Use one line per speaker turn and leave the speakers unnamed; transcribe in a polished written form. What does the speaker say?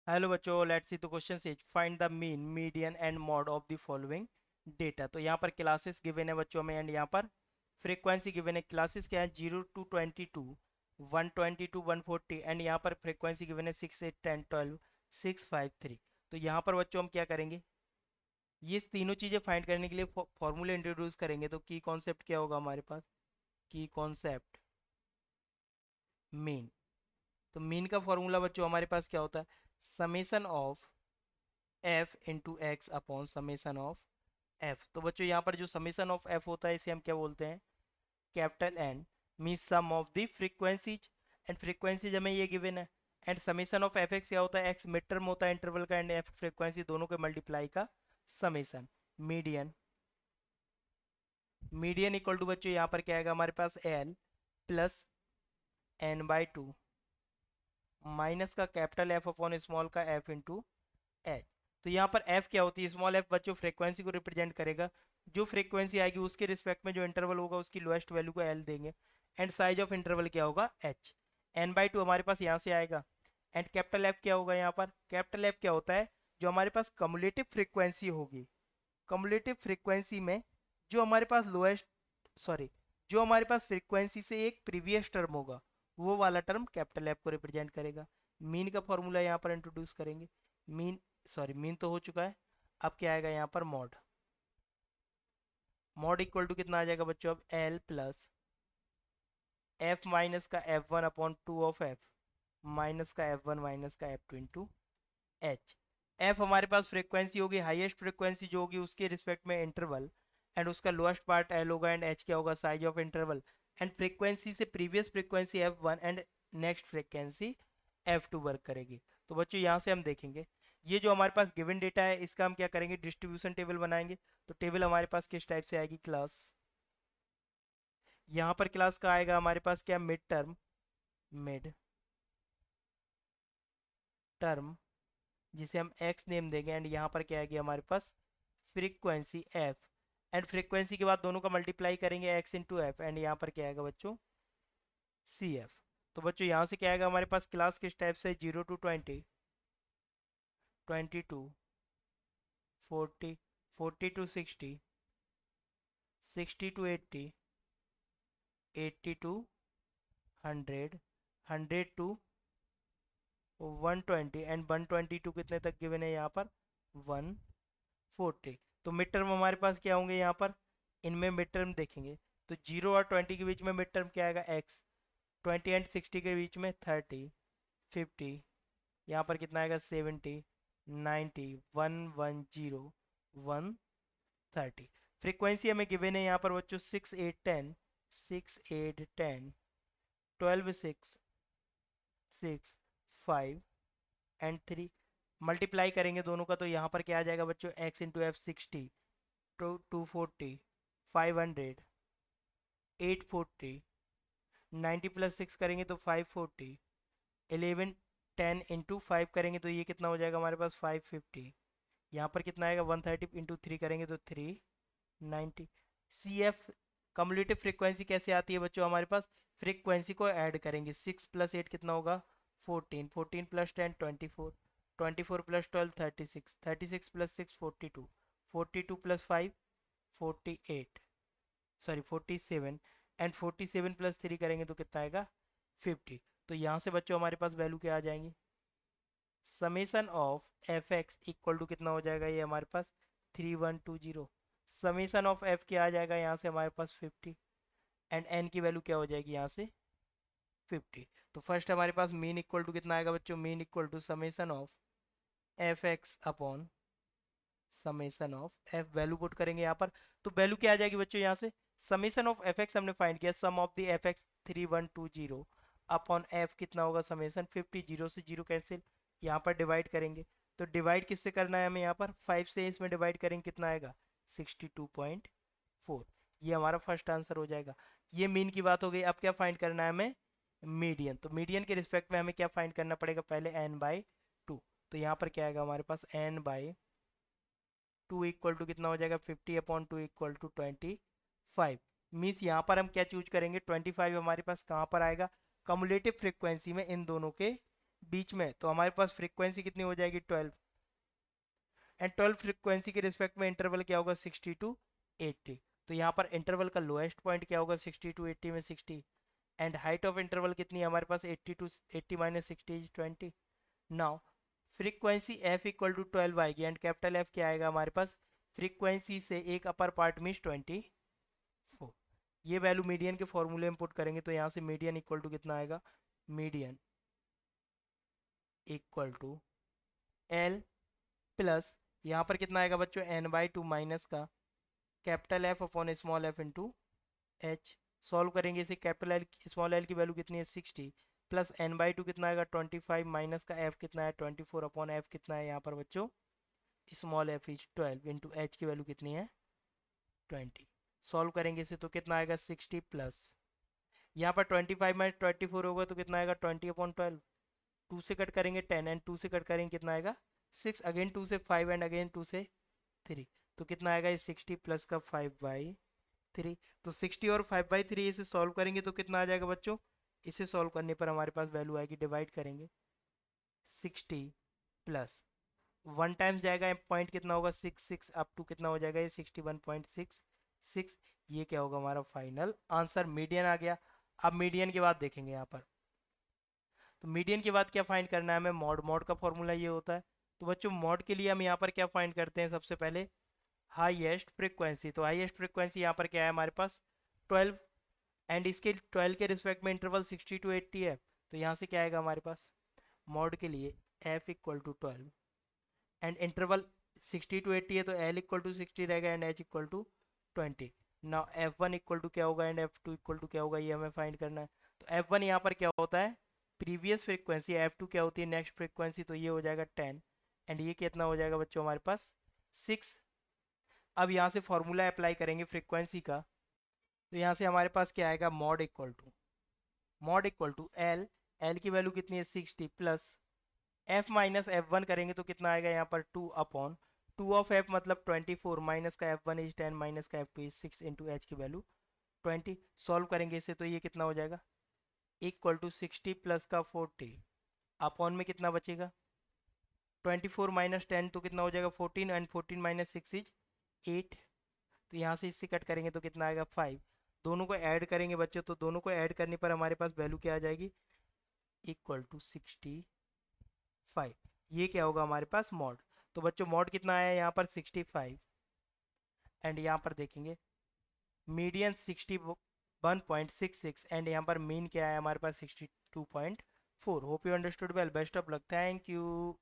Hello बच्चों, let's see the question is find the mean median and mod of the following data. तो यहाँ पर classes given है बच्चों में, एंड यहाँ पर फ्रीक्वेंसी गिवन है। क्लासेस क्या है? 0 to 22, 120 to 140, एंड यहाँ पर फ्रीक्वेंसी गिवन है 6, 8, 10, 12, 6, 5, 3। तो यहाँ पर बच्चों हम क्या करेंगे? ये तीनों चीज़ें फाइंड करने के लिए फॉर्मूला इंट्रोड्यूस करेंगे। तो की कॉन्सेप्ट क्या होगा हमारे पास? की कॉन्सेप्ट मीन। तो मीन का फॉर्मूला बच्चों हमारे पास क्या होता है? Summation of F into x upon summation of F. तो बच्चों यहाँ पर जो समेसन ऑफ एफ होता है इसे हम क्या बोलते हैं? Capital N mean sum of the frequencies, and frequencies हमें ये गिवन है। And summation of F X क्या होता है? एक्स मिड टर्म होता है इंटरवल का, एंड एफ फ्रीक्वेंसी, दोनों के मल्टीप्लाई का summation. Median, median equal to बच्चों यहाँ पर क्या आएगा हमारे पास? एल प्लस n/2 माइनस का कैपिटल एफ अपॉन स्मॉल का एफ इंटू एच। तो यहाँ पर एफ क्या होती है? स्मॉल एफ बच्चों फ्रीक्वेंसी को रिप्रेजेंट करेगा। जो फ्रीक्वेंसी आएगी उसके रिस्पेक्ट में जो इंटरवल होगा उसकी लोएस्ट वैल्यू को एल देंगे। एंड साइज ऑफ इंटरवल क्या होगा? एच। n/2 हमारे पास यहाँ से आएगा। एंड कैपिटल एफ क्या होगा यहाँ पर? कैपिटल एफ क्या होता है? जो हमारे पास कम्युलेटिव फ्रीक्वेंसी होगी, कम्युलेटिव फ्रीक्वेंसी में जो हमारे पास लोएस्ट, सॉरी, जो हमारे पास फ्रीक्वेंसी से एक प्रीवियस टर्म होगा, वो वाला टर्म कैपिटल एफ को रिप्रेजेंट करेगा। मीन का फॉर्मूला यहाँ पर इंट्रोड्यूस करेंगे। मीन, सॉरी, मीन तो हो चुका है। अब क्या आएगा यहाँ पर? मॉड। मॉड इक्वल टू कितना आ जाएगा बच्चों? अब एल प्लस एफ माइनस का F1 upon 2 of F minus का F1 माइनस का F2 इंटू एच। एफ हमारे पास फ्रीक्वेंसी होगी, हाईएस्ट फ्रीक्वेंसी जो होगी उसके रिस्पेक्ट में इंटरवल, एंड उसका लोएस्ट पार्ट एल होगा, एंड एच क्या होगा? Size of interval. And frequency से previous frequency F1 and next frequency F2 work करेगी। तो बच्चों यहाँ से हम देखेंगे, ये जो हमारे पास गिवन डेटा है इसका हम क्या करेंगे? डिस्ट्रीब्यूशन टेबल बनाएंगे। तो टेबल हमारे पास किस टाइप से आएगी? क्लास, यहाँ पर क्लास का आएगा हमारे पास क्या? मिड टर्म, मिड टर्म, जिसे हम एक्स नेम देंगे। एंड यहाँ पर क्या आएगी हमारे पास? Frequency F. एंड फ्रीक्वेंसी के बाद दोनों का मल्टीप्लाई करेंगे एक्स इंटू एफ, एंड यहाँ पर क्या आएगा बच्चों? C F. तो बच्चों यहाँ से क्या आएगा हमारे पास? क्लास किस टाइप से? 0 to 20, 22, 40, 40 to 60, 60 to 80, 80 to 100, 100 to 120, and 120 to कितने तक गिवन है यहाँ पर? 140। तो मिड टर्म हमारे पास क्या होंगे यहाँ पर? इनमें मिड टर्म देखेंगे तो 0 और 20 के बीच में मिड टर्म क्या आएगा? एक्स। 20 एंड 60 के बीच में 30, 50, यहाँ पर कितना आएगा? 70, 90, 110, 130। फ्रीक्वेंसी हमें गिवन है यहाँ पर बच्चों 6, 8, 10, 6, 8, 10, 12, 6, 6, 5 एंड 3। मल्टीप्लाई करेंगे दोनों का तो यहाँ पर क्या आ जाएगा बच्चों? एक्स इंटू एफ 60, 240, 500, 840, 90 प्लस 6 करेंगे तो 540, 11, 10 इंटू 5 करेंगे तो ये कितना हो जाएगा हमारे पास? 550। यहाँ पर कितना आएगा? 130 इंटू 3 करेंगे तो 390। सी एफ कम्युलेटिव फ्रीक्वेंसी कैसे आती है बच्चों हमारे पास? फ्रीक्वेंसी को ऐड करेंगे। 6 प्लस 8 कितना होगा? 14, 14 plus 10 24, 24 plus 12 36, 36 plus 6 42, 42 plus 5 48, sorry 47, and 47 plus 3 करेंगे तो कितना आएगा? 50। तो यहाँ से बच्चों हमारे पास वैल्यू क्या आ जाएंगी? Summation of F X equal to कितना हो जाएगा ये हमारे पास? 3120। समेसन ऑफ एफ क्या आ जाएगा यहाँ से हमारे पास? 50। एंड एन की वैल्यू क्या हो जाएगी यहाँ से? 50। तो फर्स्ट हमारे पास मीन इक्वल टू कितना आएगा बच्चों? Mean equal to summation of F X upon summation of F. Value put करेंगे यहाँ पर तो वैल्यू क्या आ जाएगी बच्चों यहाँ से? समेसन ऑफ एफ एक्स हमने फाइंड किया, sum of the F X 3120 upon F कितना होगा? समेसन 50, 0 से 0 कैंसिल, यहाँ पर डिवाइड करेंगे। तो डिवाइड किससे करना है हमें? यहाँ पर 5 से इसमें डिवाइड करेंगे, कितना आएगा? 62.4। ये हमारा फर्स्ट आंसर हो जाएगा। ये मीन की बात हो गई। अब क्या फाइंड करना है हमें? मीडियन। तो मीडियन के रिस्पेक्ट में हमें क्या फाइंड करना पड़ेगा? पहले n/2। तो यहाँ पर क्या आएगा हमारे पास? n/2 इक्वल टू कितना हो जाएगा? 50/2 इक्वल टू 25। मीन्स यहाँ पर हम क्या चूज करेंगे? 25 हमारे पास कहाँ पर आएगा? कमुलेटिव फ्रिक्वेंसी में इन दोनों के बीच में, तो हमारे पास फ्रीक्वेंसी कितनी हो जाएगी 12। एंड 12 फ्रीक्वेंसी के रिस्पेक्ट में इंटरवल क्या होगा 60 टू 80। तो यहाँ पर इंटरवल का लोएस्ट पॉइंट क्या होगा 60 टू 80 में 60। एंड हाइट ऑफ इंटरवल कितनी है हमारे पास 80 to 80 minus 60 is 20। Now frequency f equal to 12 आएगी एंड कैपिटल F क्या आएगा हमारे पास, फ्रीक्वेंसी से एक अपर पार्ट मीन्स 24। ये वैल्यू मीडियन के फॉर्मूले में पुट करेंगे तो यहाँ से मीडियन इक्वल टू कितना आएगा, median equal to L plus यहाँ पर कितना आएगा बच्चों n/2 माइनस का capital F upon small f into h। Solve करेंगे इसे, कैपिटल एल स्मॉल एल की वैल्यू कितनी है 60 प्लस n/2 कितना आएगा 25 माइनस का f कितना है 24 अपॉन f कितना है यहाँ पर बच्चों small f is 12 into h की वैल्यू कितनी है 20। सॉल्व करेंगे इसे तो कितना आएगा 60 प्लस यहाँ पर 25 माइनस 24 होगा तो कितना आएगा 20 अपॉन 12। 2 से कट करेंगे 10 एंड 2 से कट करेंगे कितना आएगा 6, अगेन 2 से 5 एंड अगेन 2 से 3, तो कितना आएगा ये 60 प्लस का 5/3। तो 60 और 5/3 इसे सॉल्व करेंगे तो कितना आ जाएगा बच्चों, इसे सॉल्व करने पर हमारे पास वैल्यू आएगी, डिवाइड करेंगे 60 प्लस 1 टाइम्स जाएगा पॉइंट कितना होगा 6 अप टू कितना हो जाएगा ये 61.66। ये क्या होगा हमारा फाइनल आंसर, मीडियन आ गया। अब मीडियन के बाद देखेंगे यहाँ पर, तो मीडियन के बाद क्या फाइंड करना है हमें, मॉड। मॉड का फॉर्मूला ये होता है। तो बच्चों मॉड के लिए हम यहाँ पर क्या फाइंड करते हैं, सबसे पहले हाईएस्ट फ्रीक्वेंसी। तो हाईएस्ट फ्रीक्वेंसी यहाँ पर क्या है हमारे पास 12 एंड इसके 12 के रिस्पेक्ट में इंटरवल 60 टू 80 है। तो यहाँ से क्या आएगा हमारे पास मॉड के लिए f equal to 12 and interval 60 to 80 है तो l इक्वल टू 60 रहेगा and h equal to 20। Now f1 equal to क्या होगा एंड f2 इक्वल टू क्या होगा, ये हमें फाइंड करना है। तो f1 यहाँ पर क्या होता है प्रीवियस फ्रीक्वेंसी, f2 क्या होती है नेक्स्ट फ्रीक्वेंसी, तो ये हो जाएगा 10 एंड ये कितना हो जाएगा बच्चों हमारे पास 6। अब यहाँ से फॉर्मूला अप्लाई करेंगे फ्रीक्वेंसी का, तो यहाँ से हमारे पास क्या आएगा mode equal to L. L की वैल्यू कितनी है 60 प्लस एफ माइनस F1 करेंगे तो कितना आएगा यहाँ पर 2 अपॉन 2 ऑफ f मतलब 24 माइनस का F1 इज 10 माइनस का F2 इज 6 इंटू एच की वैल्यू 20। सॉल्व करेंगे इसे तो ये कितना हो जाएगा इक्वल टू 60 प्लस का 40 अपॉन में कितना बचेगा 24 माइनस 10 तो कितना हो जाएगा 14 एंड 14 माइनस 6 इज 8। तो यहाँ से इससे कट करेंगे तो कितना आएगा 5। दोनों को ऐड करेंगे बच्चों, तो दोनों को ऐड करने पर हमारे पास वैल्यू क्या आ जाएगी इक्वल टू 65। ये क्या होगा हमारे पास मॉड। तो बच्चों मॉड कितना आया यहाँ पर 65 एंड यहाँ पर देखेंगे मीडियन 61.66 एंड यहाँ पर मीन क्या है हमारे पास 62.4। Hope you understood well, best of luck, thank you.